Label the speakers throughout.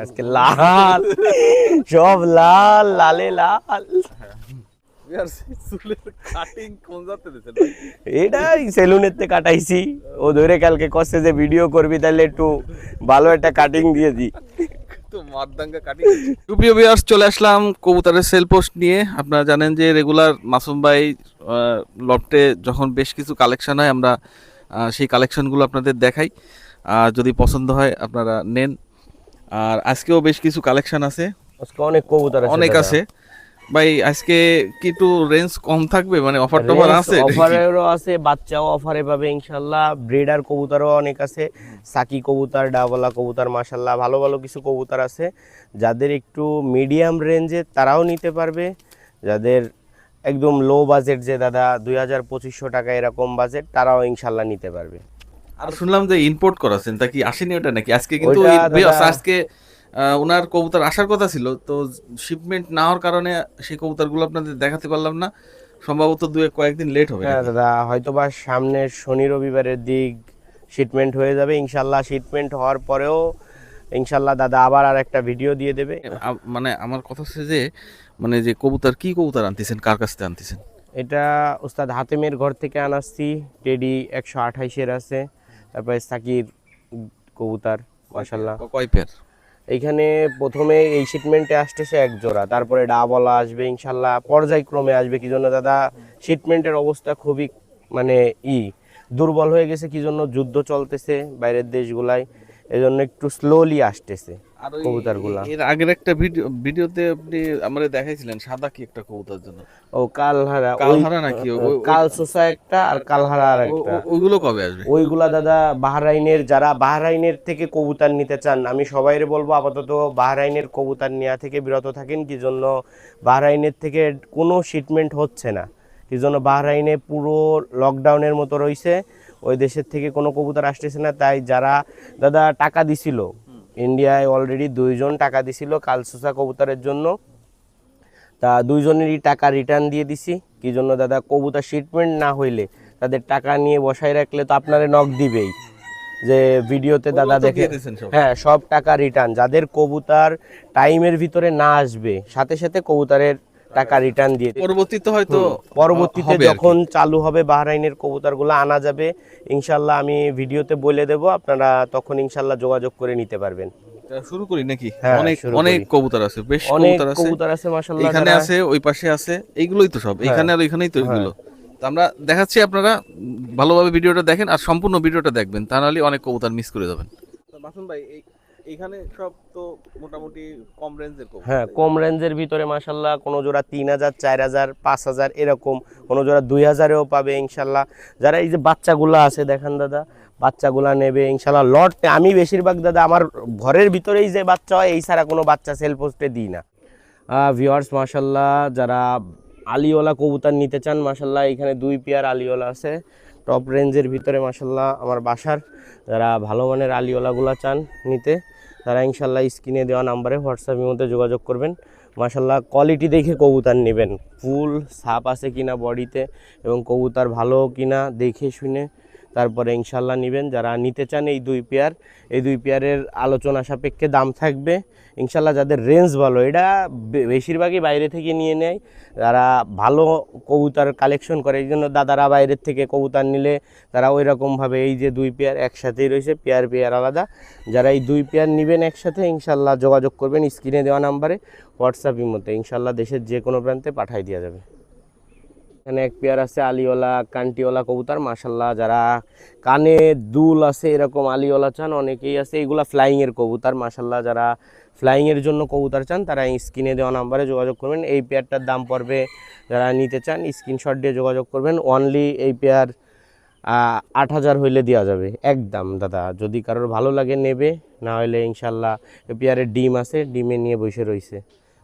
Speaker 1: আজকে লাল, সব লাল, লালে লাল। এটাই সেলুনের তে কাটাইছি। ও ধরে কালকে কষ্টে যে ভিডিও করবি তাহলে একটু ভালো একটা কাটিং দিয়ে দি।
Speaker 2: প্রিয় ভিউয়ার্স, চলে আসলাম কবুতরের সেল পোস্ট নিয়ে। আপনারা জানেন যে রেগুলার মাসুম ভাই লফটে যখন বেশ কিছু কালেকশন হয় আমরা সেই কালেকশনগুলো আপনাদের দেখাই। যদি পছন্দ হয় আপনারা নেন। আর আজকেও বেশ কিছু কালেকশন আছে,
Speaker 1: আজকে অনেক কবুতর আছে,
Speaker 2: অনেক আছে ভাই। আজকে কি একটু রেঞ্জ কম থাকবে, মানে অফার টফার আছে?
Speaker 1: অফারেরও আছে, বাচ্চাও অফারে পাবে ইনশাল্লাহ। ব্রিডার কবুতরও অনেক আছে, সাকি কবুতর, ডাবলা কবুতর, মাশাল্লাহ ভালো ভালো কিছু কবুতর আছে। যাদের একটু মিডিয়াম রেঞ্জে তারাও নিতে পারবে, যাদের একদম লো বাজেট, যে দাদা 2000-2500 টাকা এরকম বাজেট, তারাও ইনশাল্লাহ নিতে পারবে।
Speaker 2: আর শুনলাম যে ইম্পোর্ট করাছেন, তা কি আসেনি ওটা নাকি? আজকে কিন্তু
Speaker 1: ওইটা দাদা
Speaker 2: আজকে ওনার কবুতর আসার কথা ছিল, তো শিপমেন্ট না হওয়ার কারণে সেই কবুতরগুলো আপনাদের দেখাতে পারলাম না। সম্ভবত কয়েকদিন লেট হবে।
Speaker 1: হ্যাঁ দাদা, হয়তোবা সামনের শনি রবিবারের দিক শিপমেন্ট হয়ে যাবে ইনশাল্লাহ। শিপমেন্ট হওয়ার পরেও ইনশাল্লাহ দাদা আবার আর একটা ভিডিও দিয়ে দেবে।
Speaker 2: মানে আমার কথা হচ্ছে যে, মানে যে কবুতর, কি কবুতর আনতেছেন, কার কাছ থেকে আনতেছেন?
Speaker 1: এটা উস্তাদ হাতেমের ঘর থেকে আনাচ্ছি। টেডি 128-এর আছে, তারপরে সাকির কবুতর মাশাল্লাহ।
Speaker 2: কয় পেয়ার?
Speaker 1: এইখানে প্রথমে এই শিপমেন্টে আসতেছে এক জোড়া, তারপরে ডাবলা আসবে ইনশাল্লাহ, পর্যায়ক্রমে আসবে। কি জন্য দাদা, শিপমেন্টের অবস্থা খুবই মানে দুর্বল হয়ে গেছে, কি জন্য যুদ্ধ চলতেছে বাইরের দেশগুলাই, এজন্য একটু স্লোলি আসতেছে কবুতরগুলা।
Speaker 2: এর আগের একটা ভিডিওতে আপনি আমাদের দেখাইছিলেন সাদা কি একটা কবুতর জন্য।
Speaker 1: ও কালহারা,
Speaker 2: কালহারা নাকি?
Speaker 1: কাল সোসা একটা, আর কালহারা আর একটা।
Speaker 2: ওইগুলো কবে আসবে?
Speaker 1: ওইগুলা দাদা বাহরাইনের, যারা বাহরাইনের থেকে কবুতর নিতে চান, আমি সবাইরে বলবো আপাতত বাহরাইনের কবুতর নেওয়া থেকে বিরত থাকেন। কি জন্য, বাহরাইনের থেকে কোনো শিপমেন্ট হচ্ছে না, কি জন্য বাহরাইনে পুরো লকডাউনের মতো রয়েছে, ওই দেশের থেকে কোনো কবুতর আসতেছে না। তাই যারা দাদা টাকা দিছিল, ইন্ডিয়ায় অলরেডি 2 জন টাকা দিছিল কালসুসা কবুতরের জন্য, তা 2 জনেরই টাকা রিটার্ন দিয়ে দিছি। কি জন্য দাদা, কবুতর শিপমেন্ট না হইলে তাদের টাকা নিয়ে বসায় রাখলে তো আপনারে নক দিবেই, যে ভিডিওতে দাদা দেখে। হ্যাঁ, সব টাকা রিটার্ন। যাদের কবুতর টাইমের ভিতরে না আসবে, সাথে সাথে কবুতরের টাকা রিটার্ন দিয়ে পরবর্তীতে যখন চালু হবে বাহরাইনের কবুতরগুলো আনা যাবে ইনশাল্লাহ, আমি ভিডিওতে বলে দেব, আপনারা তখন ইনশাল্লাহ যোগাযোগ করে নিতে পারবেন।
Speaker 2: শুরু করি নাকি?
Speaker 1: অনেক
Speaker 2: অনেক কবুতর আছে, বেশ
Speaker 1: কবুতর আছে মাশাআল্লাহ।
Speaker 2: এখানে আছে, ওই পাশে আছে, এইগুলোই তো সব এখানে, আর এখানেই তো এগুলো। তো আমরা দেখাচ্ছি, আপনারা ভালোভাবে ভিডিওটা দেখেন আর সম্পূর্ণ ভিডিওটা দেখবেন, তা নাহলে অনেক কবুতর মিস করে যাবেন। মাসুম ভাই, এইখানে সব তো মোটামুটি কম রেঞ্জের কবুতর।
Speaker 1: হ্যাঁ, কম রেঞ্জের ভিতরে মাশাআল্লাহ, কোনো জোড়া 3000, 4000, 5000 এরকম, কোনো জোড়া 2000-এও পাবে ইনশাল্লাহ। যারা এই যে বাচ্চাগুলো আছে দেখেন দাদা, বাচ্চাগুলা নেবে ইনশাল্লাহ লট। আমি বেশিরভাগ দাদা আমার ঘরের ভিতরেই যে বাচ্চা হয়, এই ছাড়া কোনো বাচ্চা সেল পোস্টে দিই না। ভিউয়ার্স মাশাআল্লাহ, যারা আলিওয়ালা কবুতর নিতে চান মাশাআল্লাহ, এখানে 2 পেয়ার আলিওয়ালা আছে টপ রেঞ্জের ভিতরে মাশাআল্লাহ আমার বাসার। যারা ভালো মানের আলিওয়ালাগুলো চান নিতে, তারা ইনশাল্লাহ স্ক্রিনে দেওয়া নাম্বারে হোয়াটসঅ্যাপের মধ্যে যোগাযোগ করবেন। মাশাআল্লাহ কোয়ালিটি দেখে কবুতর নেবেন, ফুল সাপ আছে কিনা বডিতে, এবং কবুতর ভালো কিনা দেখে শুনে তারপরে ইনশাল্লাহ নেবেন। যারা নিতে চান এই 2 পেয়ার, এই 2 পেয়ারের আলোচনা সাপেক্ষে দাম থাকবে ইনশাল্লাহ। যাদের রেঞ্জ ভালো, এটা বেশিরভাগই বাইরে থেকে নিয়ে নেয়, যারা ভালো কবুতর কালেকশন করে, এই জন্য দাদারা বাইরের থেকে কবুতর নিলে তারা ওই রকমভাবে, এই যে 2 পেয়ার একসাথেই রয়েছে, পেয়ার আলাদা। যারা এই 2 পেয়ার নেবেন একসাথে ইনশাল্লাহ যোগাযোগ করবেন স্ক্রিনে দেওয়া নাম্বারে হোয়াটসঅ্যাপের মধ্যে, ইনশাল্লাহ দেশের যে কোনো প্রান্তে পাঠিয়ে দেওয়া যাবে। এখানে এক পেয়ার আছে আলিওয়ালা কান্টিওয়ালা কবুতর মাশাআল্লাহ। যারা কানে দুল আছে এরকম আলিওয়ালা চান, অনেকেই আছে। এগুলা ফ্লাইংয়ের কবুতর মাশাআল্লাহ। যারা ফ্লাইংয়ের জন্য কবুতর চান তারা স্ক্রিনে দেওয়া নাম্বারে যোগাযোগ করবেন। এই পেয়ারটার দাম পড়বে, যারা নিতে চান স্ক্রিনশট দিয়ে যোগাযোগ করবেন। অনলি এই পেয়ার 8000 হইলে দেওয়া যাবে একদম দাদা। যদি কারোর ভালো লাগে নেবে, না হলে ইনশাল্লাহ এই পেয়ারের ডিম আছে, ডিমে নিয়ে বসে রয়েছে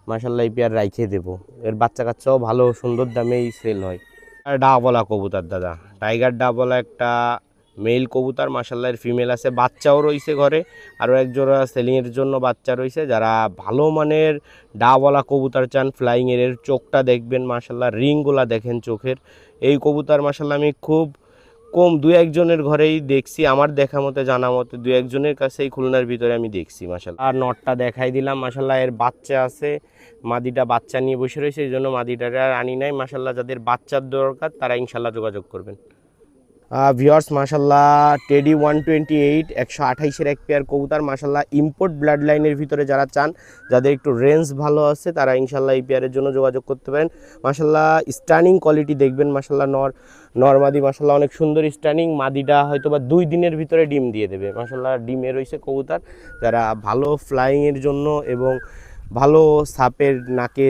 Speaker 1: মাশাআল্লাহ, এই পেয়ার রাইখে দেবো। এর বাচ্চা কাচ্চাও ভালো সুন্দর দামেই সেল হয়। আর ডাবলা কবুতর দাদা, টাইগার ডাবলা একটা মেল কবুতর মাশাআল্লাহ, এর ফিমেল আছে, বাচ্চাও রয়েছে ঘরে, আরও এক জোড়া সেলিংয়ের জন্য বাচ্চা রয়েছে। যারা ভালো মানের ডাবলা কবুতর চান ফ্লাইংয়ের, এর চোখটা দেখবেন মাশাআল্লাহ, রিংগুলা দেখেন চোখের। এই কবুতর মাশাআল্লাহ আমি খুব কম দু একজনের ঘরেই দেখছি, আমার দেখা মতে জানা মতে দু একজনের কাছেই খুলনার ভিতরে আমি দেখছি মাশাল্লাহ। আর নটটা দেখাই দিলাম মাশাল্লাহ, এর বাচ্চা আছে, মাদিটা বাচ্চা নিয়ে বসে রয়েছে, এই জন্য মাদিটারে আর আনি নাই মাশাল্লাহ। যাদের বাচ্চার দরকার তারা ইনশাল্লাহ যোগাযোগ করবেন। ভিউয়ার্স মাশাল্লাহ টেডি 128 128-এর এক পেয়ার কবুতর মাশাল্লাহ, ইম্পোর্ট ব্লাড লাইনের ভিতরে যারা চান, যাদের একটু রেঞ্জ ভালো আছে, তারা ইনশাল্লাহ এই পেয়ারের জন্য যোগাযোগ করতে পারেন মাশাল্লাহ। স্টানিং কোয়ালিটি দেখবেন মাশাল্লাহ, নরমাদি মাশাল্লাহ অনেক সুন্দর স্টানিং। মাদিটা হয়তো বা 2 দিনের ভিতরে ডিম দিয়ে দেবে মাশাল্লাহ, ডিমে রয়েছে কবুতর। যারা ভালো ফ্লাইংয়ের জন্য এবং ভালো সাপের নাকে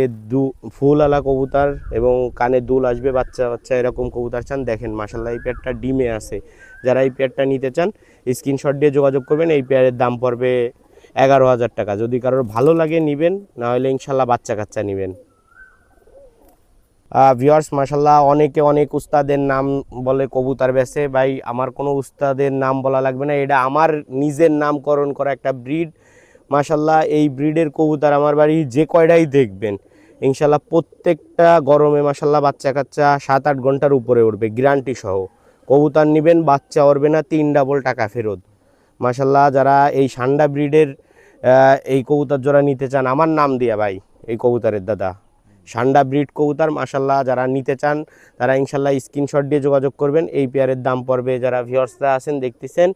Speaker 1: ফুলওয়ালা কবুতর এবং কানে দুল আসবে বাচ্চা বাচ্চা এরকম কবুতর চান, দেখেন মাশাল্লাহ এই পেয়ারটা ডিমে আছে। যারা এই পেয়ারটা নিতে চান স্ক্রিনশট দিয়ে যোগাযোগ করবেন। এই পেয়ারের দাম পড়বে 11,000 টাকা। যদি কারোর ভালো লাগে নেবেন, না হলে ইনশাল্লাহ বাচ্চা কাচ্চা নেবেন। ভিউয়ার্স মাশাল্লাহ অনেকে অনেক উস্তাদের নাম বলে কবুতর বেছে, ভাই আমার কোনো উস্তাদের নাম বলা লাগবে না, এটা আমার নিজের নামকরণ করা একটা ব্রিড মাশাল্লাহ। এই ব্রিডের কবুতর আমার বাড়ি যে কয়টাই দেখবেন ইনশাল্লাহ প্রত্যেকটা গরমে মাশাল্লাহ বাচ্চা কাচ্চা 7-8 ঘন্টার উপরে উঠবে গ্যারান্টি সহ। কবুতর নেবেন বাচ্চা উঠবে না, 3 ডাবল টাকা ফেরত মাশাল্লাহ। যারা এই সান্ডা ব্রিডের এই কবুতর জোড়া নিতে চান আমার নাম দিয়া ভাই, এই কবুতরের দাদা সান্ডা ব্রিড কবুতর মাশাল্লাহ, যারা নিতে চান তারা ইনশাল্লাহ স্ক্রিনশট দিয়ে যোগাযোগ করবেন। এই পেয়ারের দাম পড়বে, যারা ভিউয়ার্সরা আছেন দেখতেছেন,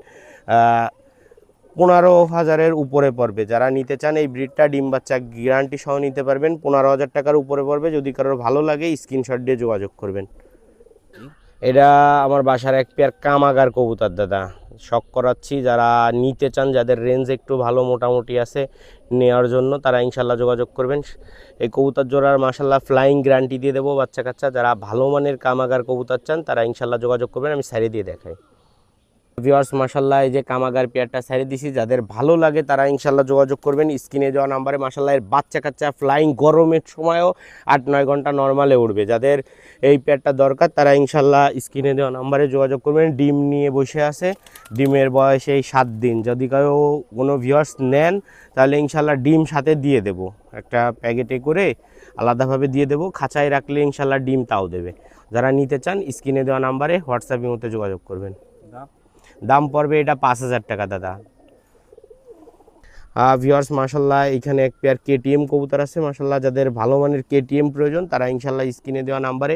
Speaker 1: 15,000-এর উপরে পড়বে। যারা নিতে চান এই ব্রিডটা ডিম বাচ্চা গ্যারান্টি সহ নিতে পারবেন, 15,000 টাকার উপরে পড়বে। যদি কারোর ভালো লাগে স্ক্রিনশট দিয়ে যোগাযোগ করবেন। এটা আমার বাসার এক পেয়ার কামাগার কবুতর দাদা, শখ করাচ্ছি। যারা নিতে চান, যাদের রেঞ্জ একটু ভালো মোটামুটি আছে নেওয়ার জন্য, তারা ইনশাল্লাহ যোগাযোগ করবেন। এই কবুতর জোড়ার মাশাল্লাহ ফ্লাইং গ্যারান্টি দিয়ে দেবো বাচ্চা কাচ্চা। যারা ভালো মানের কামাগার কবুতর চান তারা ইনশাল্লাহ যোগাযোগ করবেন, আমি সাইডে দিয়ে দেখাই। ভিউয়ার্স মাশাল্লাহ এই যে কামাগার পেয়ারটা ছেড়ে দিছি, যাদের ভালো লাগে তারা ইনশাল্লাহ যোগাযোগ করবেন স্ক্রিনে দেওয়া নাম্বারে মাশাল্লাহ। এর বাচ্চা কাচ্চা ফ্লাইং গরমের সময়ও 8-9 ঘন্টা নর্মালে উঠবে। যাদের এই পেয়ারটা দরকার তারা ইনশাল্লাহ স্ক্রিনে দেওয়া নাম্বারে যোগাযোগ করবেন। ডিম নিয়ে বসে আছে, ডিমের বয়স এই 7 দিন। যদি কোনো ভিউয়ার্স নেন তাহলে ইনশাল্লাহ ডিম সাথে দিয়ে দেবো, একটা প্যাকেটে করে আলাদাভাবে দিয়ে দেবো, খাঁচায় রাখলে ইনশাল্লাহ ডিম তাও দেবে। যারা নিতে চান স্ক্রিনে দেওয়া নাম্বারে হোয়াটসঅ্যাপের মধ্যে যোগাযোগ করবেন। দাম পড়বে এটা 5,000 টাকা দাদা। ভিউয়ার্স মাশাল্লাহ এখানে এক পেয়ার কেটিএম কবুতর আছে মাশাল্লাহ। যাদের ভালো মানের কেটিএম প্রয়োজন তারা ইনশাল্লাহ স্ক্রিনে দেওয়া নাম্বারে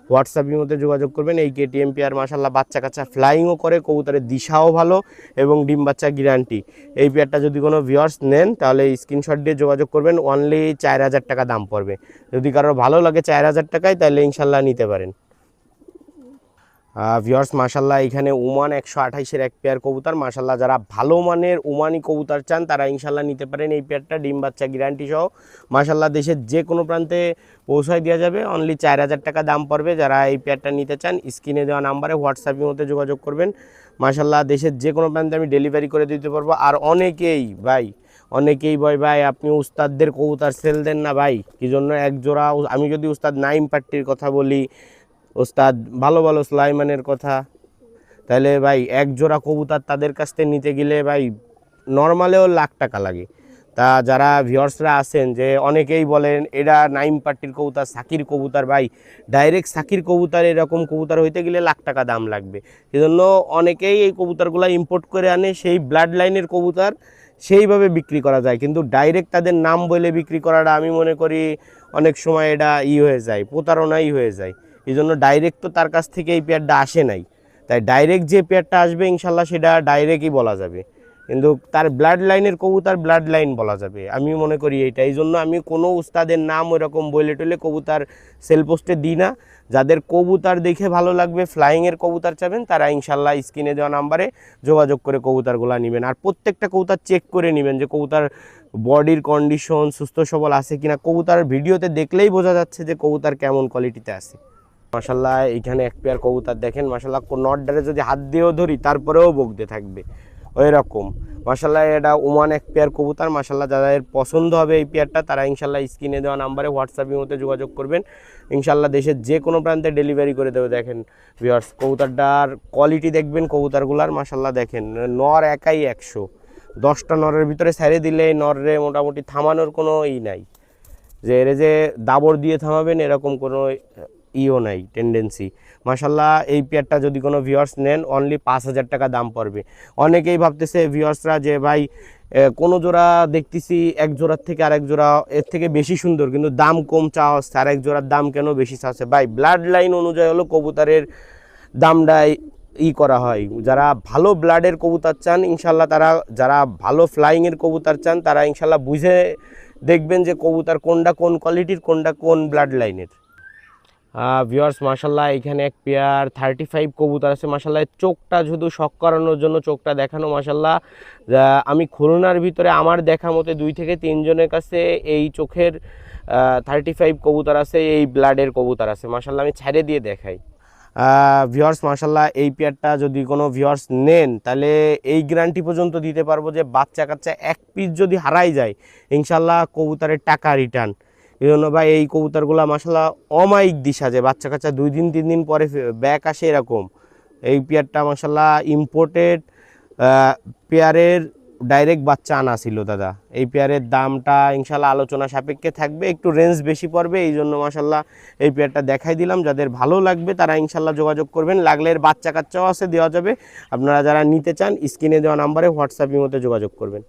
Speaker 1: হোয়াটসঅ্যাপের মধ্যে যোগাযোগ করবেন। এই কেটিএম পেয়ার মাশাল্লাহ বাচ্চা কাচ্চা ফ্লাইংও করে, কবুতরের দিশাও ভালো এবং ডিম বাচ্চা গ্যারান্টি। এই পেয়ারটা যদি কোনো ভিউয়ার্স নেন তাহলে স্ক্রিনশট দিয়ে যোগাযোগ করবেন। অনলি 4,000 টাকা দাম পড়বে। যদি কারোর ভালো লাগে 4,000 টাকায় তাহলে ইনশাল্লাহ নিতে পারেন। ভিউয়ার্স মাশাল্লাহ এখানে ওমান 128-এর এক পেয়ার কবুতর মাশাল্লাহ। যারা ভালো মানের ওমানি কবুতর চান তারা ইনশাল্লাহ নিতে পারেন এই পেয়ারটা, ডিম বাচ্চা গ্যারান্টি সহ মাশাল্লাহ। দেশের যে কোনো প্রান্তে পৌঁছায় দেওয়া যাবে, অনলি 4,000 টাকা দাম পড়বে। যারা এই পেয়ারটা নিতে চান স্ক্রিনে দেওয়া নাম্বারে হোয়াটসঅ্যাপের মধ্যে যোগাযোগ করবেন মাশাল্লাহ। দেশের যে কোনো প্রান্তে আমি ডেলিভারি করে দিতে পারবো। আর অনেকেই ভাই আপনি উস্তাদদের কবুতর সেল দেন না ভাই, কি জন্য? এক জোড়া আমি যদি উস্তাদ নাইম পাট্টির কথা বলি, ওস্তাদ ভালো ভালো সুলাইমানের কথা, তাহলে ভাই এক জোড়া কবুতর তাদের কাছ থেকে নিতে গেলে ভাই নর্মালেও লাখ টাকা লাগে। তা যারা ভিউয়ার্সরা আছেন যে অনেকেই বলেন এটা নাইম পাট্টির কবুতর, সাকির কবুতর, ভাই ডাইরেক্ট সাকির কবুতর এরকম কবুতর হইতে গেলে লাখ টাকা দাম লাগবে। সেজন্য অনেকেই এই কবুতরগুলো ইম্পোর্ট করে আনে, সেই ব্লাড লাইনের কবুতর সেইভাবে বিক্রি করা যায়, কিন্তু ডাইরেক্ট তাদের নাম বলে বিক্রি করাটা আমি মনে করি অনেক সময় এটা হয়ে যায়, প্রতারণাই হয়ে যায়। এই জন্য ডাইরেক্ট তো তার কাছ থেকে এই পেয়ারটা আসে নাই, তাই ডাইরেক্ট যে পেয়ারটা আসবে ইনশাল্লাহ সেটা ডাইরেক্টই বলা যাবে, কিন্তু তার ব্লাড লাইনের কবুতর ব্লাড লাইন বলা যাবে, আমি মনে করি এইটা। এই জন্য আমি কোনো উস্তাদের নাম ওইরকম বলে টলে কবুতর সেল পোস্টে দিই না। যাদের কবুতর দেখে ভালো লাগবে, ফ্লাইংয়ের কবুতর চাবেন, তারা ইনশাল্লাহ স্ক্রিনে দেওয়া নাম্বারে যোগাযোগ করে কবুতরগুলো নেবেন। আর প্রত্যেকটা কবুতর চেক করে নেবেন যে কবুতর বডির কন্ডিশন সুস্থ সবল আছে কিনা। কবুতর ভিডিওতে দেখলেই বোঝা যাচ্ছে যে কবুতর কেমন কোয়ালিটিতে আছে মাশাল্লাহ। এইখানে এক পেয়ার কবুতর দেখেন মাশাল্লাহ, নটডারে যদি হাত দিয়েও ধরি তারপরেও বকতে থাকবে ওই রকম মাশাল্লাহ। এটা ওমান এক পেয়ার কবুতর মাশাল্লাহ। যাদের পছন্দ হবে এই পেয়ারটা তারা ইনশাল্লাহ স্ক্রিনে দেওয়া নাম্বারে হোয়াটসঅ্যাপের মধ্যে যোগাযোগ করবেন, ইনশাল্লাহ দেশের যে কোনো প্রান্তে ডেলিভারি করে দেবে। দেখেন ভিউয়ার্স কবুতরটার কোয়ালিটি দেখবেন কবুতরগুলার মাশাল্লাহ। দেখেন নর একাই 100, 10টা নরের ভিতরে ছেড়ে দিলে নররে মোটামুটি থামানোর কোনো নাই, যে এর যে দাবর দিয়ে থামাবেন এরকম কোনো ইও নাই টেন্ডেন্সি। মাশাল্লাহ এই পেয়ারটা যদি কোনো ভিউয়ার্স নেন অনলি 5,000 টাকা দাম পড়বে। অনেকেই ভাবতেছে ভিউয়ার্সরা যে ভাই কোনো জোড়া দেখতেছি এক জোড়ার থেকে আরেক জোড়া এর থেকে বেশি সুন্দর, কিন্তু দাম কম চাওয়া হচ্ছে, আরেক জোড়ার দাম কেন বেশি চাচ্ছে? ভাই ব্লাড লাইন অনুযায়ী হলো কবুতরের দামটাই করা হয়। যারা ভালো ব্লাডের কবুতর চান ইনশাল্লাহ, যারা ভালো ফ্লাইংয়ের কবুতর চান তারা ইনশাল্লাহ বুঝে দেখবেন যে কবুতর কোনটা কোন কোয়ালিটির, কোনটা কোন ব্লাড লাইনের। ভিউয়ার্স মাশাল্লাহ এখানে এক পেয়ার 35 কবুতর আছে। মাশাল্লাহ চোখটা শুধু শখ করানোর জন্য চোখটা দেখানো। মাশাল্লাহ আমি খুলনার ভিতরে আমার দেখা মতে 2 থেকে 3 জনের কাছে এই চোখের 35 কবুতর আছে, এই ব্লাডের কবুতর আছে। মাশাল্লাহ আমি ছেড়ে দিয়ে দেখাই। ভিউয়ার্স মাশাল্লাহ এই পেয়ারটা যদি কোনো ভিউয়ার্স নেন তাহলে এই গ্যারান্টি পর্যন্ত দিতে পারবো যে বাচ্চা কাচ্চা এক পিস যদি হারাই যায় ইনশাল্লাহ কবুতরের টাকা রিটার্ন। এই জন্য ভাই এই কবুতরগুলো মাশাল্লাহ অমায়িক দিশা, যে বাচ্চা কাচ্চা 2 দিন 3 দিন পরে ব্যাক আসে এরকম। এই পেয়ারটা মাশাল্লাহ ইম্পোর্টেড পেয়ারের ডাইরেক্ট বাচ্চা আনা ছিল দাদা। এই পেয়ারের দামটা ইনশাল্লাহ আলোচনা সাপেক্ষে থাকবে, একটু রেঞ্জ বেশি পড়বে, এই জন্য মাশাল্লাহ এই পেয়ারটা দেখাই দিলাম। যাদের ভালো লাগবে তারা ইনশাল্লাহ যোগাযোগ করবেন। লাগলে এর বাচ্চা কাচ্চাও আছে, দেওয়া যাবে। আপনারা যারা নিতে চান স্ক্রিনে দেওয়া নাম্বারে হোয়াটসঅ্যাপের মধ্যে যোগাযোগ করবেন।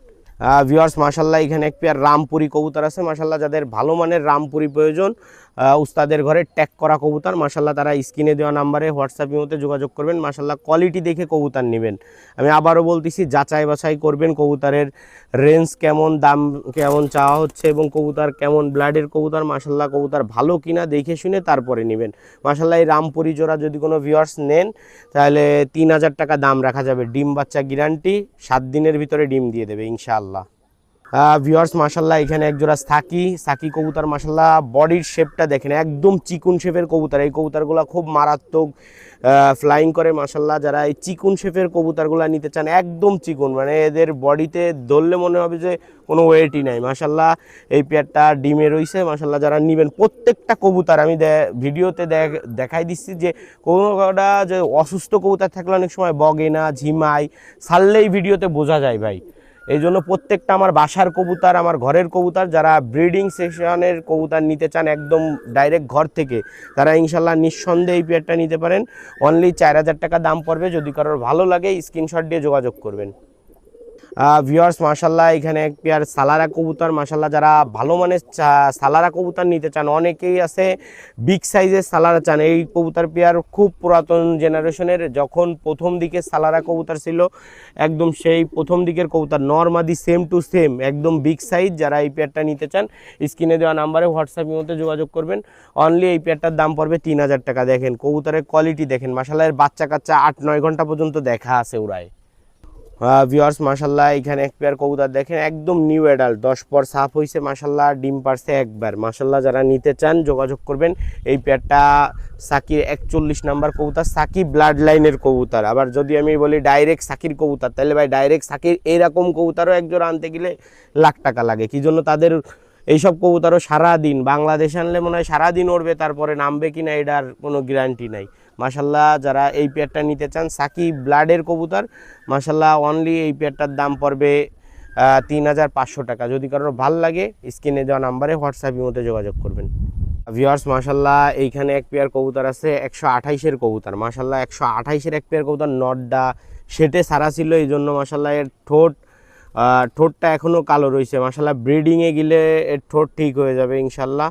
Speaker 1: ভিউয়ার্স মাশাল্লাহ এখানে এক পেয়ার রামপুরি কবুতর আছে। মাশাল্লাহ যাদের ভালো মানের রামপুরি প্রয়োজন, উস্তাদের ঘরে ট্যাগ করা কবুতর, মাশাল্লাহ তারা স্ক্রিনে দেওয়া নাম্বারে হোয়াটসঅ্যাপের মধ্যে যোগাযোগ করবেন। মাশাল্লাহ কোয়ালিটি দেখে কবুতর নেবেন। আমি আবারও বলতেছি, যাচাই বাছাই করবেন কবুতরের রেঞ্জ কেমন, দাম কেমন চাওয়া হচ্ছে এবং কবুতর কেমন ব্লাডের কবুতর। মাশাল্লাহ কবুতর ভালো কিনা দেখে শুনে তারপরে নেবেন। মাশাল্লাহ এই রামপুরি জোড়া যদি কোনো ভিউয়ার্স নেন তাহলে 3,000 টাকা দাম রাখা যাবে। ডিম বাচ্চা গ্যারান্টি, 7 দিনের ভিতরে ডিম দিয়ে দেবে ইনশাআল্লাহ। ভিউয়ার্স মাশাল্লাহ এখানে এক জোড়া সাকি কবুতর। মাশাল্লাহ বডির শেপটা দেখেন, একদম চিকুন শেপের কবুতর। এই কবুতরগুলো খুব মারাত্মক ফ্লাইং করে। মাশাল্লাহ যারা এই চিকুন শেপের কবুতরগুলো নিতে চান, একদম চিকুন, মানে এদের বডিতে ধরলে মনে হবে যে কোনো ওয়েটই নাই। মাশাল্লাহ এই পেয়ারটা ডিমে রয়েছে। মাশাল্লাহ যারা নেবেন প্রত্যেকটা কবুতর আমি ভিডিওতে দেখাই দিচ্ছি যে কোনোটা যে অসুস্থ কবুতর থাকলে অনেক সময় বগে না, ঝিমাই, ছাড়লেই ভিডিওতে বোঝা যায় ভাই। এই জন্য প্রত্যেকটা আমার বাসার কবুতর, আমার ঘরের কবুতর। যারা ব্রিডিং সেশনের কবুতর নিতে চান একদম ডাইরেক্ট ঘর থেকে, তারা ইনশাল্লাহ নিঃসন্দেহে এই পেয়ারটা নিতে পারেন। অনলি 4,000 টাকা দাম পড়বে। যদি কারোর ভালো লাগে স্ক্রিনশট দিয়ে যোগাযোগ করবেন। ভিউয়ার্স মাশাল্লাহ এখানে এক পেয়ার সালারা কবুতর। মাশাল্লাহ যারা ভালো মানের সালারা কবুতর নিতে চান, অনেকেই আছে বিগ সাইজের সালারা চান। এই কবুতর পেয়ার খুব পুরাতন জেনারেশনের, যখন প্রথম দিকে সালারা কবুতর ছিল একদম সেই প্রথম দিকের কবুতর, নরমাদি সেম টু সেম একদম বিগ সাইজ। যারা এই পেয়ারটা নিতে চান স্ক্রিনে দেওয়া নাম্বারে হোয়াটসঅ্যাপের মধ্যে যোগাযোগ করবেন। অনলি এই পেয়ারটার দাম পড়বে 3,000 টাকা। দেখেন কবুতরের কোয়ালিটি দেখেন, মাশাল্লাহ এর বাচ্চা কাচ্চা 8-9 ঘন্টা পর্যন্ত দেখা আছে উড়ায়। ভিউয়ার্স মাশাল্লাহ এখানে এক পেয়ার কবুতর দেখেন, একদম নিউ অ্যাডাল্ট, 10 পর সাফ হয়েছে। মাশাল্লাহ ডিম পারছে একবার। মাশাল্লাহ যারা নিতে চান যোগাযোগ করবেন। এই পেয়ারটা সাকির 41 নাম্বার কবুতর, সাকি ব্লাড লাইনের কবুতর। আবার যদি আমি বলি ডাইরেক্ট সাকির কবুতর, তাহলে ভাই ডাইরেক্ট সাকির এইরকম কবুতরও একজোড়া আনতে গেলে লাখ টাকা লাগে। কি জন্য তাদের এইসব কবুতরও সারাদিন বাংলাদেশ আনলে মনে হয় সারাদিন উড়বে, তারপরে নামবে কিনা এটার কোনো গ্যারান্টি নাই। মাশাল্লাহ যারা এই পেয়ারটা নিতে চান সাকি ব্লাডের কবুতর, মাশাল্লাহ অনলি এই পেয়ারটার দাম পড়বে 3,500 টাকা। যদি কারোর ভাল লাগে স্ক্রিনে দেওয়া নাম্বারে হোয়াটসঅ্যাপের মধ্যে যোগাযোগ করবেন। ভিউয়ার্স মাশাল্লাহ এইখানে এক পেয়ার কবুতর আছে 128-এর কবুতর। মাশাল্লাহ 128-এর এক পেয়ার কবুতর, নটটা সেটে সারা ছিল, এই জন্য মাশাল্লাহ এর ঠোঁটটা এখনও কালো রয়েছে। মাশাল্লাহ ব্রিডিংয়ে গেলে এর ঠোঁট ঠিক হয়ে যাবে ইনশাল্লাহ,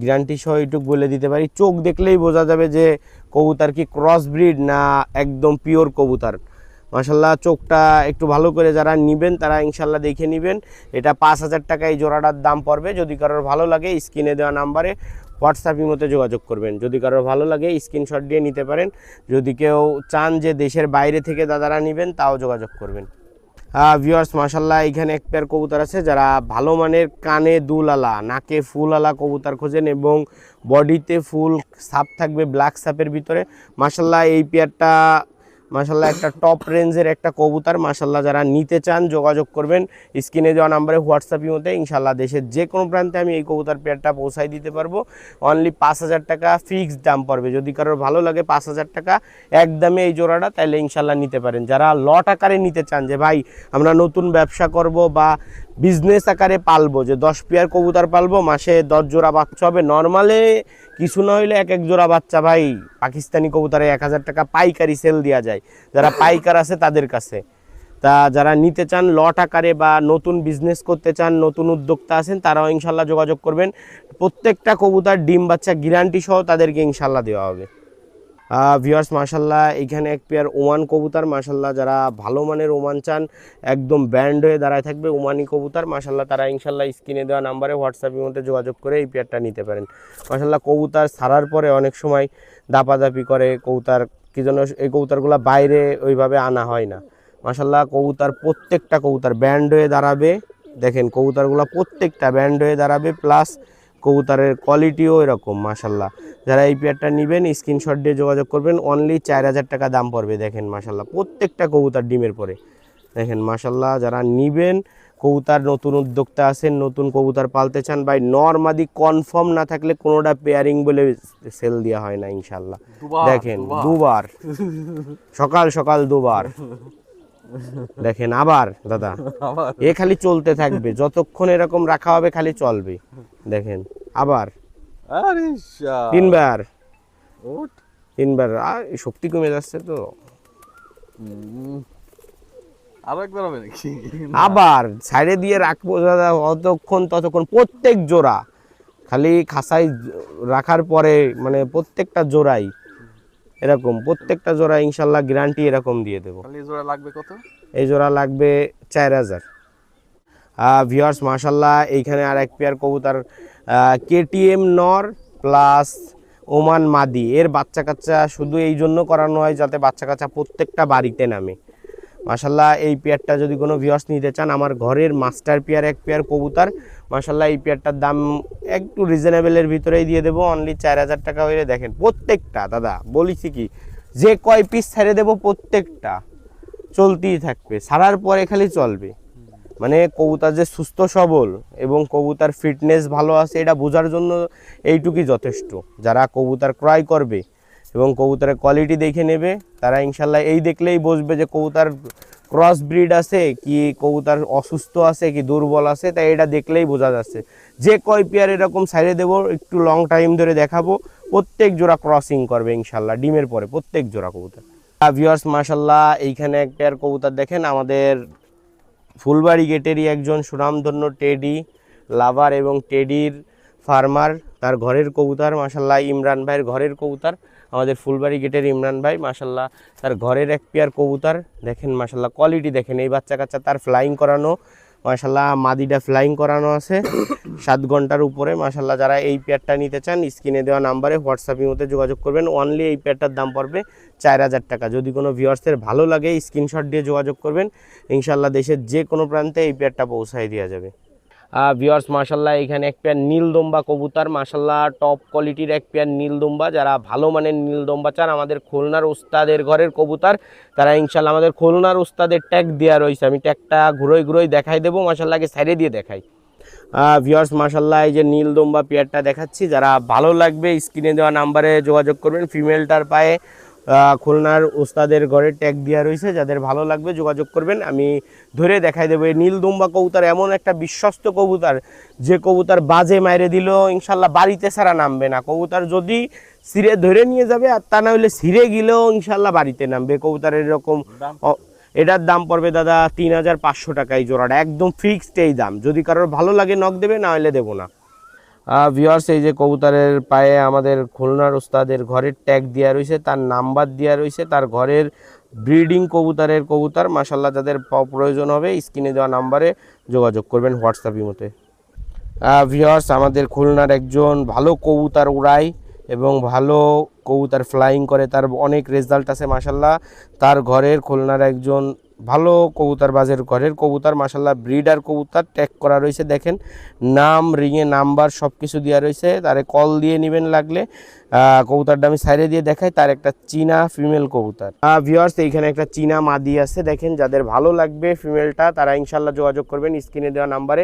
Speaker 1: গ্যারান্টি সহ এইটুক বলে দিতে পারি। চোখ দেখলেই বোঝা যাবে যে কবুতর কি ক্রস ব্রিড না একদম পিওর কবুতর। মাশাল্লাহ চোখটা একটু ভালো করে যারা নেবেন তারা ইনশাল্লাহ দেখে নেবেন। এটা 5,000 টাকা এই জোড়াটার দাম পড়বে। যদি কারোর ভালো লাগে স্ক্রিনে দেওয়া নাম্বারে হোয়াটসঅ্যাপের মধ্যে যোগাযোগ করবেন। যদি কারোর ভালো লাগে স্ক্রিনশট দিয়ে নিতে পারেন। যদি কেউ চান যে দেশের বাইরে থেকে দাদারা নেবেন তাও যোগাযোগ করবেন। ভিউয়ার্স মাশাল্লাহ এখানে এক পেয়ার কবুতর আছে, যারা ভালো মানের কানে দুলালা, নাকে ফুলালা কবুতর খোঁজেন এবং বডিতে ফুল সাপ থাকবে ব্ল্যাক সাপের ভিতরে। মাশাল্লাহ এই পেয়ারটা মাশাল্লাহ একটা টপ রেঞ্জের একটা কবুতর। মাশাল্লাহ যারা নিতে চান যোগাযোগ করবেন স্ক্রিনে দেওয়া নাম্বারে হোয়াটসঅ্যাপের মধ্যে। ইনশাল্লাহ দেশের যে কোনো প্রান্তে আমি এই কবুতর পেয়ারটা পৌঁছাই দিতে পারবো। অনলি 5,000 টাকা ফিক্সড দাম পড়বে। যদি কারোর ভালো লাগে 5,000 টাকা একদমে এই জোড়াটা, তাহলে ইনশাল্লাহ নিতে পারেন। যারা লট আকারে নিতে চান যে ভাই আমরা নতুন ব্যবসা করব বা বিজনেস আকারে পালবো, যে 10 পেয়ার কবুতর পালবো, মাসে 10 জোড়া বাচ্চা হবে। নর্মালে কিছু না হইলে এক এক জোড়া বাচ্চা ভাই পাকিস্তানি কবুতরে 1000 টাকা পাইকারি সেল দেওয়া যায়, যারা পাইকার আছে তাদের কাছে। তা যারা নিতে চান লট আকারে বা নতুন বিজনেস করতে চান, নতুন উদ্যোক্তা আছেন, তারাও ইনশাল্লাহ যোগাযোগ করবেন। প্রত্যেকটা কবুতর ডিম বাচ্চা গ্যারান্টি সহ তাদেরকে ইনশাল্লাহ দেওয়া হবে। ভিউয়ার্স মাশাল্লাহ এখানে এক পেয়ার ওমান কবুতর, মাশাল্লাহ যারা ভালো মানের ওমান চান, একদম ব্যান্ড হয়ে দাঁড়ায় থাকবে ওমানি কবুতর, মাশাল্লাহ তারা ইনশাল্লাহ স্ক্রিনে দেওয়া নাম্বারে হোয়াটসঅ্যাপের মধ্যে যোগাযোগ করে এই পেয়ারটা নিতে পারেন। মাশাল্লাহ কবুতর ছাড়ার পরে অনেক সময় দাপাদাপি করে কবুতর, কি জন্য এই কবুতরগুলো বাইরে ওইভাবে আনা হয় না। মাশাল্লাহ কবুতর প্রত্যেকটা কবুতর ব্যান্ড হয়ে দাঁড়াবে, দেখেন কবুতরগুলো প্রত্যেকটা ব্যান্ড হয়ে দাঁড়াবে, প্লাস কবুতরের কোয়ালিটিও এরকম। মাশাল্লাহ যারা এই পেয়ারটা নেবেন স্ক্রিনশট দিয়ে যোগাযোগ করবেন, অনলি 4000 টাকা দাম পড়বে। দেখেন মাশাল্লাহ প্রত্যেকটা কবুতর ডিমের পরে, দেখেন মাশাল্লাহ যারা নেবেন কবুতর, নতুন উদ্যোক্তা আছেন, নতুন কবুতর পালতে চান ভাই, নরমাদি কনফার্ম না থাকলে কোনোটা পেয়ারিং বলে সেল দেওয়া হয় না ইনশাল্লাহ। দেখেন দুবার, সকাল সকাল দুবার, দেখেন আবার দাদা এ খালি চলতে থাকবে, যতক্ষণ এরকম রাখা হবে খালি চলবে। দেখেন আবার তিনবার, শক্তি কমে যাচ্ছে তো, আবার সাইডে দিয়ে রাখবো দাদা, ততক্ষণ প্রত্যেক জোড়া খালি খাসাই রাখার পরে, মানে প্রত্যেকটা জোড়াই এরকম, প্রত্যেকটা জোড়া ইনশাল্লাহ গ্যারান্টি এরকম দিয়ে দেবো।
Speaker 2: জোড়া লাগবে কত?
Speaker 1: এই জোড়া লাগবে 4000। ভিউয়ার্স মাশাল্লাহ এইখানে আর এক পেয়ার কবুতর কেটিএম নর প্লাস ওমান মাদি, এর বাচ্চা কাচ্চা শুধু এই জন্য করানো হয় যাতে বাচ্চা কাচ্চা প্রত্যেকটা বাড়িতে নামে। মাশাল্লাহ এই পেয়ারটা যদি কোনো ভিউয়ার্স নিতে চান, আমার ঘরের মাস্টার পেয়ার এক পেয়ার কবুতর, মাশাল্লাহ এই পেয়ারটার দাম একটু রিজনেবলের ভিতরেই দিয়ে দেবো, অনলি 4000 টাকা হইলে। দেখেন প্রত্যেকটা দাদা বলিছি কি, যে কয় পিস ছেড়ে দেবো প্রত্যেকটা চলতেই থাকবে, ছাড়ার পরে খালি চলবে। মানে কবুতর যে সুস্থ সবল এবং কবুতর ফিটনেস ভালো আছে এটা বোঝার জন্য এইটুকুই যথেষ্ট। যারা কবুতর ক্রয় করবে এবং কবুতরের কোয়ালিটি দেখে নেবে, তারা ইনশাল্লাহ এই দেখলেই বুঝবে যে কবুতর ক্রস ব্রিড আছে কি কবুতর অসুস্থ আছে কি দুর্বল আছে, তাই এটা দেখলেই বোঝা যাচ্ছে। যে কয় পেয়ার এরকম সাইডে দেবো, একটু লং টাইম ধরে দেখাবো, প্রত্যেক জোড়া ক্রসিং করবে ইনশাল্লাহ ডিমের পরে প্রত্যেক জোড়া কবুতর। ভিউয়ার্স মাশাল্লাহ এইখানে এক পেয়ার কবুতর দেখেন, আমাদের ফুলবাড়ি গেটেরই একজন সুনামধন্য টেডি লাভার এবং টেডির ফার্মার, তার ঘরের কবুতর, মাশাল্লাহ ইমরান ভাইয়ের ঘরের কবুতর, আমাদের ফুলবাড়ি গেটের ইমরান ভাই, মাশাল্লাহ তার ঘরের এক পেয়ার কবুতর। দেখেন মাশাল্লাহ কোয়ালিটি দেখেন, এই বাচ্চা কাচ্চা তার ফ্লাইং করানো, মাশাল্লাহ মাদিটা ফ্লাইং করানো আছে 7 ঘন্টার উপরে। মাশাল্লাহ যারা এই পেয়ারটা নিতে চান স্ক্রিনে দেওয়া নাম্বারে হোয়াটসঅ্যাপের মধ্যে যোগাযোগ করবেন, অনলি এই পেয়ারটার দাম পড়বে 4000 টাকা। যদি কোনো ভিউয়ার্সের ভালো লাগে স্ক্রিনশট দিয়ে যোগাযোগ করবেন, ইনশাল্লাহ দেশের যে কোনো প্রান্তে এই পেয়ারটা পৌঁছায় দেওয়া যাবে। ভিউয়ার্স মাশাল্লাহ এখানে এক পেয়ার নীলদম্বা কবুতর, মাশাল্লাহ টপ কোয়ালিটির এক পেয়ার নীলদম্বা। যারা ভালো মানের নীলদম্বা চান, আমাদের খুলনার উস্তাদের ঘরের কবুতর, তারা ইনশাল্লাহ আমাদের খুলনার উস্তাদের ট্যাগ দেওয়া রয়েছে, আমি ট্যাগটা ঘুরোই দেখাই দেবো, মাশাল্লাহকে সাইডে দিয়ে দেখাই। ভিউয়ার্স মাশাল্লাহ এই যে নীলদম্বা পেয়ারটা দেখাচ্ছি, যারা ভালো লাগবে স্ক্রিনে দেওয়া নাম্বারে যোগাযোগ করবেন। ফিমেলটার পায়ে খুলনার উস্তাদের ঘরে ট্যাগ দেওয়া রয়েছে, যাদের ভালো লাগবে যোগাযোগ করবেন, আমি ধরে দেখাই দেবো। এই নীলদম্বা কবুতর এমন একটা বিশ্বস্ত কবুতর, যে কবুতর বাজে মাইরে দিল ইনশাল্লাহ বাড়িতে ছাড়া নামবে না। কবুতর যদি ছিঁড়ে ধরে নিয়ে যাবে, আর তা না হলে ছিঁড়ে গেলেও ইনশাল্লাহ বাড়িতে নামবে কবুতরের এরকম। এটার দাম পড়বে দাদা 3500 টাকা এই জোড়াটা, একদম ফিক্সড এই দাম। যদি কারোর ভালো লাগে নক দেবে, না হলে দেবো না। ভিউয়ার্স এই যে কবুতরের পায়ে আমাদের খুলনার উস্তাদের ঘরের ট্যাগ দেওয়া রয়েছে, তার নাম্বার দেওয়া রয়েছে, তার ঘরের ব্রিডিং কবুতরের কবুতর, মাশাল্লাহ যাদের প্রয়োজন হবে স্ক্রিনে দেওয়া নাম্বারে যোগাযোগ করবেন হোয়াটসঅ্যাপের মধ্যে। ভিউয়ার্স আমাদের খুলনার একজন ভালো কবুতর উড়ায় এবং ভালো কবুতর ফ্লাইং করে, তার অনেক রেজাল্ট আছে মাশাল্লাহ। তার ঘরের খুলনার একজন ভালো কবুতর বাজের ঘরের কবুতর, মাশাল্লাহ ব্রিডার কবুতর ট্যাগ করা রয়েছে, দেখেন নাম রিংয়ে নাম্বার সব কিছু দেওয়া রয়েছে, তারে কল দিয়ে নেবেন লাগলে। কবুতরটা আমি সাইডে দিয়ে দেখাই, তার একটা চীনা ফিমেল কবুতর। ভিউয়ার্স এইখানে একটা চীনা মাদি আছে, দেখেন যাদের ভালো লাগবে ফিমেলটা তারা ইনশাল্লাহ যোগাযোগ করবেন স্ক্রিনে দেওয়া নাম্বারে।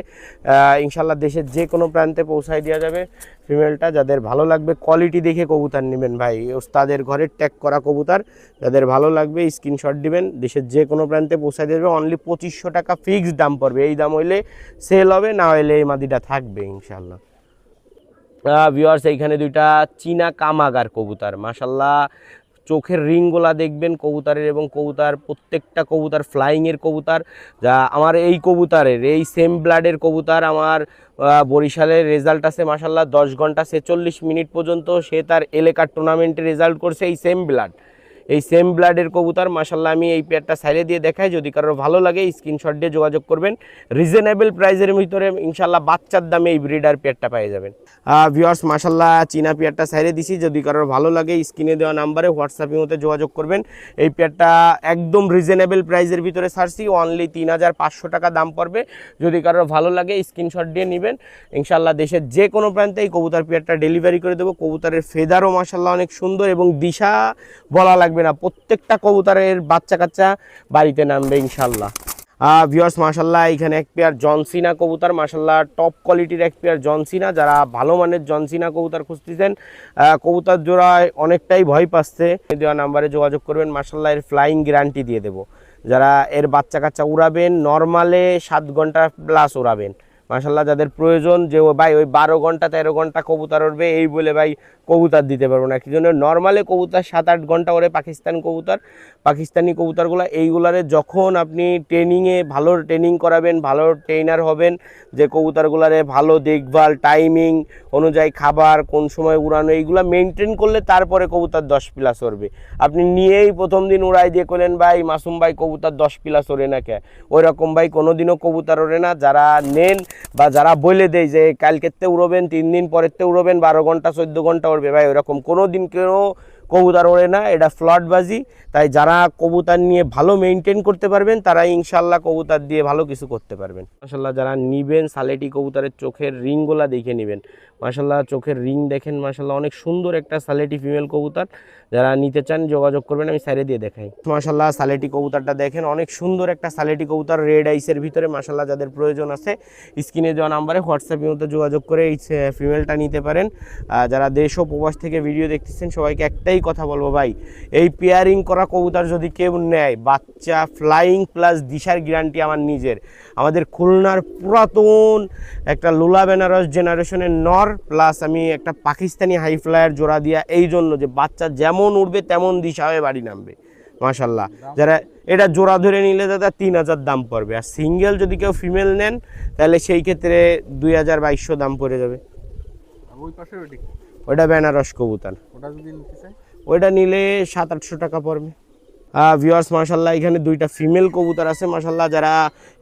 Speaker 1: ইনশাল্লাহ দেশের যে কোনো প্রান্তে পৌঁছায় দেওয়া যাবে ফিমেলটা। যাদের ভালো লাগবে কোয়ালিটি দেখে কবুতর নেবেন ভাই, ওস্তাদের ঘরে ট্যাগ করা কবুতর। যাদের ভালো লাগবে স্ক্রিনশট দিবেন, দেশের যে কোনো প্রান্তে পৌঁছায় দেবে। অনলি 2500 টাকা ফিক্সড দাম পড়বে, এই দাম হইলে সেল হবে, না হইলে এই মাদিটা থাকবে ইনশাল্লাহ। ভিউয়ার্স এইখানে দুইটা চীনা কামাগার কবুতর, মাশাল্লাহ চোখের রিংগুলা দেখবেন কবুতরের, এবং কবুতর প্রত্যেকটা কবুতর ফ্লাইংয়ের কবুতর। যা আমার এই কবুতরের এই সেম ব্লাডের কবুতর আমার বরিশালের রেজাল্ট আছে মাশাল্লাহ 10 ঘন্টা 46 মিনিট পর্যন্ত সে তার এলাকার টুর্নামেন্টে রেজাল্ট করছে, এই সেম ব্লাড, এই সেম ব্লাডের কবুতর মাশাল্লাহ। আমি এই পেয়ারটা সাইডে দিয়ে দেখাই, যদি কারোর ভালো লাগে স্ক্রিনশট দিয়ে যোগাযোগ করবেন। রিজনেবল প্রাইসের ভিতরে ইনশাল্লাহ বাচ্চার দামে এই ব্রিডার পেয়ারটা পেয়ে যাবেন। ভিউয়ার্স মাশাল্লাহ চীনা পেয়ারটা সাইডে দিছি, যদি কারোর ভালো লাগে স্ক্রিনে দেওয়া নাম্বারে হোয়াটসঅ্যাপের মধ্যে যোগাযোগ করবেন। এই পেয়ারটা একদম রিজনেবল প্রাইসের ভিতরে ছাড়ছি, অনলি 3500 টাকা দাম পড়বে। যদি কারোর ভালো লাগে স্ক্রিনশট দিয়ে নেবেন, ইনশাল্লাহ দেশের যে কোনো প্রান্তে এই কবুতর পেয়ারটা ডেলিভারি করে দেবো। কবুতরের ফেদারও মাশাল্লাহ অনেক সুন্দর, এবং দিশা বলা লাগবে না, প্রত্যেকটা কবুতরের বাচ্চা কাচ্চা বাড়িতে নামবে ইনশাল্লাহ। ভিউয়ার্স মাশাল্লাহ এখানে এক পেয়ার জনসিনা কবুতর, মাশাল্লাহ টপ কোয়ালিটির এক পেয়ার জনসিনা। যারা ভালো মানের জনসিনা কবুতর খুঁজতেছেন, কবুতর জোড়ায় অনেকটাই ভয় পাচ্ছে, দেওয়া নাম্বারে যোগাযোগ করবেন। মাশাল্লাহ এর ফ্লাইং গ্যারান্টি দিয়ে দেবো। যারা এর বাচ্চা কাচ্চা উড়াবেন, নর্মালে 7 ঘন্টা প্লাস উড়াবেন মাশাল্লাহ। যাদের প্রয়োজন যে ভাই ওই 12 ঘন্টা 13 ঘন্টা কবুতর উড়বে, এই বলে ভাই কবুতর দিতে পারবো না, কি জন্য নর্মালে কবুতর 7-8 ঘন্টা ওরে পাকিস্তানি কবুতরগুলো। এইগুলারে যখন আপনি ট্রেনিংয়ে ভালো ট্রেনিং করাবেন, ভালো ট্রেনার হবেন, যে কবুতরগুলারে ভালো দেখভাল টাইমিং অনুযায়ী খাবার কোন সময় উড়ানো এইগুলো মেনটেন করলে তারপরে কবুতর 10 প্লাস উড়বে। আপনি নিয়েই প্রথম দিন উড়াই দিয়ে করলেন ভাই মাসুম ভাই কবুতর 10 প্লাস ওড়ে না কে, ওই রকম ভাই কোনোদিনও কবুতর ওড়ে না। যারা নেন বা যারা বলে দেয় যে কালকেতে উড়বেন, 3 দিন পরেরতে উড়বেন, 12 ঘন্টা 14 ঘন্টা উড়বে, ভাই ওরকম কোনো দিন কেউ কবুতর ওড়ে না, এটা ফ্লডবাজি। তাই যারা কবুতর নিয়ে ভালো মেনটেন করতে পারবেন তারা ইনশাল্লাহ কবুতর দিয়ে ভালো কিছু করতে পারবেন মাশাল্লাহ। যারা নিবেন সালেটি কবুতরের চোখের রিংগুলা দেখে নেবেন মাশাল্লাহ, চোখের রিং দেখেন মাশাল্লাহ অনেক সুন্দর একটা সালেটি ফিমেল কবুতর। যারা নিতে চান যোগাযোগ করবেন, আমি সাইডে দিয়ে দেখাই। মাশাল্লাহ সালেটি কবুতরটা দেখেন অনেক সুন্দর একটা সালেটি কবুতর, রেড আইসের ভিতরে মাশাল্লাহ। যাদের প্রয়োজন আছে স্ক্রিনে দেওয়া নাম্বারে হোয়াটসঅ্যাপের মধ্যে যোগাযোগ করে এই ফিমেলটা নিতে পারেন। যারা দেশ ও প্রবাস থেকে ভিডিও দেখতেছেন সবাইকে একটাই কথা বলবো ভাই, এই পেয়ারিং করা কবুতর যদি কেউ নেয়, বাচ্চা ফ্লাইং প্লাস দিশার গ্যারান্টি আমার নিজের। আমাদের খুলনার পুরাতন একটা লুলা বেনারস জেনারেশনের নর প্লাস আমি একটা পাকিস্তানি হাই ফ্লায়ার জোড়া দিয়া, এই জন্য যে বাচ্চা যেমন উঠবে তেমন দিশা হয়ে বাড়ি নামবে মাশাল্লাহ। যারা এটা জোড়া ধরে নিলে দাদা 3000 দাম পড়বে, আর সিঙ্গেল যদি কেউ ফিমেল নেন তাহলে সেই ক্ষেত্রে 2200 দাম পড়ে যাবে। ওইটা বেনারস কবুতর, ওইটা নিলে 700-800 টাকা পড়বে। ভিউয়ার্স মাশাল্লাহ এখানে দুইটা ফিমেল কবুতর আছে মাশাল্লাহ। যারা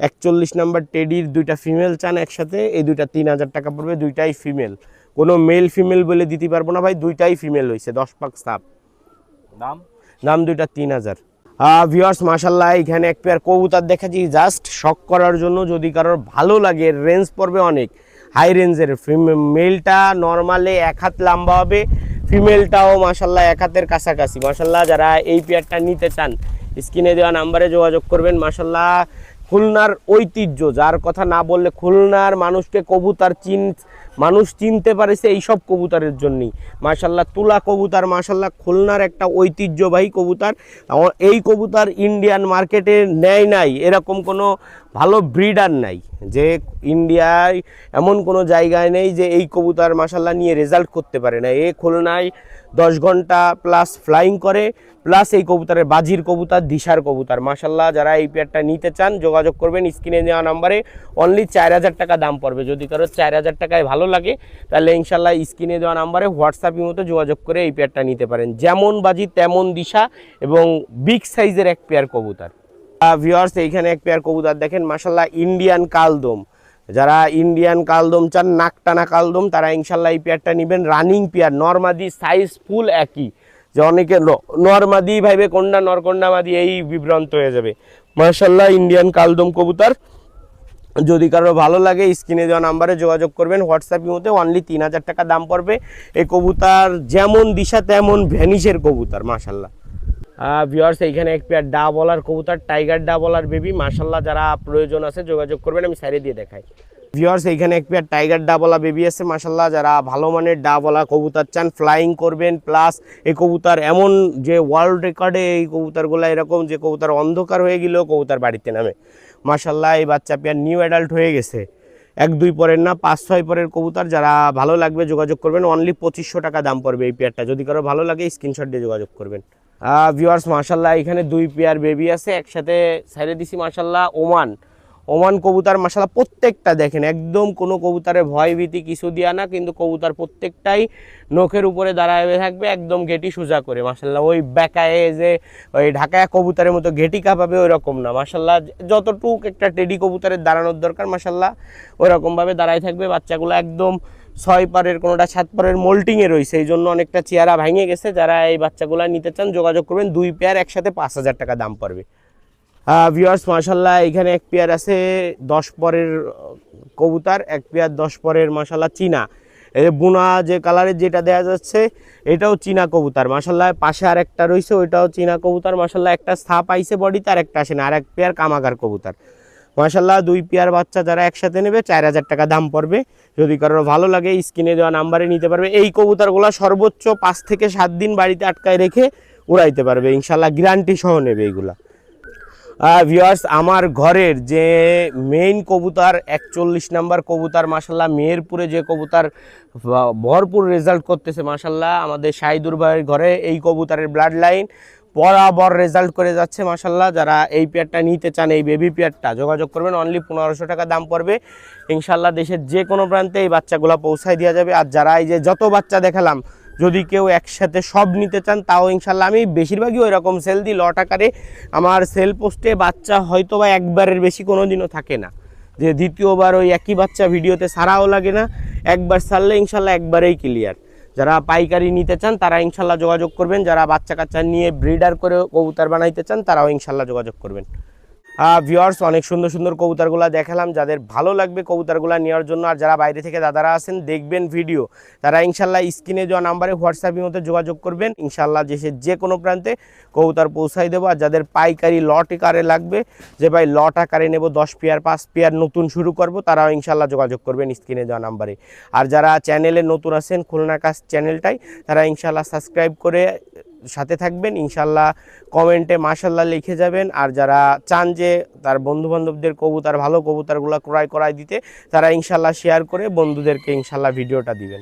Speaker 1: 41 নাম্বার টেডির দুইটা ফিমেল চান একসাথে, এই দুইটা 3000 টাকা পড়বে, দুইটাই ফিমেল। কোনো মেল ফিমেল বলে দিতে পারবো না ভাই, দুইটাই ফিমেল হয়েছে 10 পাক সাপ। দাম দুইটা 3000। ভিউয়ার্স মাশাল্লাহ এখানে এক পেয়ার কবুতর দেখাচ্ছি জাস্ট শক করার জন্য, যদি কারোর ভালো লাগে। রেঞ্জ পড়বে অনেক হাই রেঞ্জের। মেলটা নর্মালে 1 হাত লম্বা হবে, ফিমেলটাও মাশাল্লাহ 1 হাতের কাছাকাছি মাশাল্লাহ। যারা এই পেয়ারটা নিতে চান স্ক্রিনে দেওয়া নাম্বারে যোগাযোগ করবেন মাশাল্লাহ। খুলনার ঐতিহ্য, যার কথা না বললে খুলনার মানুষকে কবুতর মানুষ চিনতে পারেছে এইসব কবুতরের জন্যই মাশাল্লাহ। তুলা কবুতর মাশাল্লাহ খুলনার একটা ঐতিহ্যবাহী কবুতর। এই কবুতর ইন্ডিয়ান মার্কেটে নেয় নাই, এরকম কোনো ভালো ব্রিডার নাই যে ইন্ডিয়ায় এমন কোনো জায়গায় নেই যে এই কবুতর মাশাল্লাহ নিয়ে রেজাল্ট করতে পারে না। এ খুলনায় 10 ঘন্টা প্লাস ফ্লাইং করে, প্লাস এই কবুতরের বাজির কবুতর, দিশার কবুতর মাশাল্লাহ। যারা এই পেয়ারটা নিতে চান যোগাযোগ করবেন স্ক্রিনে দেওয়া নাম্বারে, অনলি 4000 টাকা দাম পড়বে। যদি কারো 4000 টাকায় ভালো লাগে তাহলে ইনশাল্লাহ স্ক্রিনে দেওয়া নাম্বারে হোয়াটসঅ্যাপের মতো যোগাযোগ করে এই পেয়ারটা নিতে পারেন। যেমন বাজি তেমন দিশা এবং বিগ সাইজের এক পেয়ার কবুতর। ভিউয়ার্স এইখানে এক পেয়ার কবুতর দেখেন মাশাল্লাহ, ইন্ডিয়ান কালদম। যারা ইন্ডিয়ান কালদম চান, নাকটানা কালদম, তারা ইনশাল্লাহ এই পেয়ারটা নেবেন। রানিং পেয়ার, নরমাদি সাইজ ফুল একই, যে অনেকে নরমাদি ভাইবে কোনটা নর কোনটা মাদি এই বিভ্রান্ত হয়ে যাবে মাশাল্লাহ। ইন্ডিয়ান কালদম কবুতর যদি কারো ভালো লাগে স্ক্রিনে দেওয়া নাম্বারে যোগাযোগ করবেন। হোয়াটসঅ্যাপের মধ্যে অনলি 3000 টাকা দাম পড়বে। এই কবুতর যেমন দিশা তেমন ভ্যানিশের কবুতর মাশাল্লাহ। ভিউয়ার্স এইখানে এক পেয়ার ডা বলার কবুতর, টাইগার ডা বলার বেবি মাশাল্লাহ, যারা প্রয়োজন আছে যোগাযোগ করবেন, আমি সাইডে দিয়ে দেখাই। ভিউয়ার্স এইখানে এক পেয়ার টাইগার ডা বলা বেবি আছে মাশাল্লাহ, যারা ভালো মানের ডা বলা কবুতর চান, ফ্লাইং করবেন, প্লাস এই কবুতর এমন যে ওয়ার্ল্ড রেকর্ডে এই কবুতরগুলো এরকম যে কবুতর অন্ধকার হয়ে গেলেও কবুতর বাড়িতে নামে মাশাল্লাহ। এই বাচ্চা পেয়ার নিউ অ্যাডাল্ট হয়ে গেছে, 1-2 পরের না 5-6 পরের কবুতর। যারা ভালো লাগবে যোগাযোগ করবেন, অনলি 2500 টাকা দাম পড়বে এই পেয়ারটা। যদি কারো ভালো লাগে স্ক্রিনশট দিয়ে যোগাযোগ করবেন। ভিউয়ার্স মাশাল্লাহ এখানে 2 পেয়ার বেবি আছে একসাথে সাইডে দিছি মাশাল্লাহ। ওমান কবুতর মাশাল্লাহ, প্রত্যেকটা দেখেন একদম কোনো কবুতরে ভয় ভীতি কিছু দিয়া না, কিন্তু কবুতর প্রত্যেকটাই নখের উপরে দাঁড়ায় থাকবে একদম গেটি সোজা করে মাশাল্লাহ। ওই বেকায়ে যে ওই ঢাকায় কবুতরের মতো গেটি কাঁপাবে ওই রকম না মাশাল্লাহ, যতটুক একটা টেডি কবুতরের দাঁড়ানোর দরকার মাশাল্লাহ ওই রকমভাবে দাঁড়ায় থাকবে। বাচ্চাগুলো একদম 6 পারের কোনোটা 7 পারের মোল্টিংয়ে রয়েছে, এই জন্য অনেকটা চেহারা ভেঙে গেছে। যারা এই বাচ্চাগুলো নিতে চান যোগাযোগ করবেন। 2 পেয়ার একসাথে 5000 টাকা দাম পড়বে। ভিউয়ার্স মাশাল্লাহ এখানে এক পেয়ার আছে 10 পরের কবুতর, এক পেয়ার 10 পরের মাশাল্লাহ চীনা। এই যে বুনা যে কালারের যেটা দেওয়া যাচ্ছে এটাও চীনা কবুতর মাশাল্লাহ। পাশে আর একটা রয়েছে ওইটাও চীনা কবুতর মাশাল্লাহ, একটা ছাপ আইছে বডিতে আর একটা আসে না। আর এক পেয়ার কামাগার কবুতর মাশাল্লাহ। 2 পেয়ার বাচ্চা যারা একসাথে নেবে 4000 টাকা দাম পড়বে। যদি কারোর ভালো লাগে স্ক্রিনে দেওয়া নাম্বারে নিতে পারবে। এই কবুতরগুলো সর্বোচ্চ 5 থেকে 7 দিন বাড়িতে আটকায় রেখে উড়াইতে পারবে ইনশাল্লাহ, গ্যারান্টি সহ নেবে এইগুলা। ভিউয়ার্স আমার ঘরের যে মেইন কবুতর 41 নাম্বার কবুতর মাশাল্লাহ, মেহেরপুরে যে কবুতর ভরপুর রেজাল্ট করতেছে মাশাল্লাহ, আমাদের শাহিদুর ভাইয়ের ঘরে এই কবুতরের ব্লাড লাইন বরাবর রেজাল্ট করে যাচ্ছে মাশাল্লাহ। যারা এই পেয়ারটা নিতে চান, এই বেবি পেয়ারটা যোগাযোগ করবেন, অনলি 1500 টাকা দাম পড়বে ইনশাল্লাহ। দেশের যে কোনো প্রান্তে এই বাচ্চাগুলো পৌঁছায় দেওয়া যাবে। আর যারা এই যে যত বাচ্চা দেখালাম যদি কেউ একসাথে সব নিতে চান তাও ইনশাল্লাহ, আমি বেশিরভাগই ওই রকম সেল দিই লট আকারে। আমার সেল পোস্টে বাচ্চা হয়তো বা একবারের বেশি কোনো দিনও থাকে না, যে দ্বিতীয়বার ওই একই বাচ্চা ভিডিওতে ছাড়াও লাগে না। একবার ছাড়লে ইনশাল্লাহ একবারেই ক্লিয়ার। যারা পাইকারি নিতে চান তারা ইনশাল্লাহ যোগাযোগ করবেন। যারা বাচ্চা কাচ্চা নিয়ে ব্রিডার করে কবুতর বানাইতে চান তারাও ইনশাল্লাহ যোগাযোগ করবেন। ভিউয়ার্স অনেক সুন্দর সুন্দর কবুতরগুলো দেখালাম, যাদের ভালো লাগবে কবুতরগুলো নেওয়ার জন্য। আর যারা বাইরে থেকে দাদারা আছেন দেখবেন ভিডিও, তারা ইনশাল্লাহ স্ক্রিনে দেওয়া নাম্বারে হোয়াটসঅ্যাপের মধ্যে যোগাযোগ করবেন ইনশাল্লাহ। দেশের যে কোনো প্রান্তে কবুতর পৌঁছাই দেবো। আর যাদের পাইকারি লট আকারে লাগবে, যে ভাই লট আকারে নেব 10 পেয়ার 5 পেয়ার নতুন শুরু করব, তারাও ইনশাল্লাহ যোগাযোগ করবেন স্ক্রিনে দেওয়া নাম্বারে। আর যারা চ্যানেলে নতুন আছেন খুলনা কাজ চ্যানেলটাই, তারা ইনশাল্লাহ সাবস্ক্রাইব করে সাথে থাকবেন ইনশাল্লাহ। কমেন্টে মাশাল্লাহ লিখে যাবেন। আর যারা চান যে তার বন্ধু বান্ধবদের কবুতর ভালো কবুতরগুলো ক্রয় করায় দিতে, তারা ইনশাল্লাহ শেয়ার করে বন্ধুদেরকে ইনশাল্লাহ ভিডিওটা দিবেন।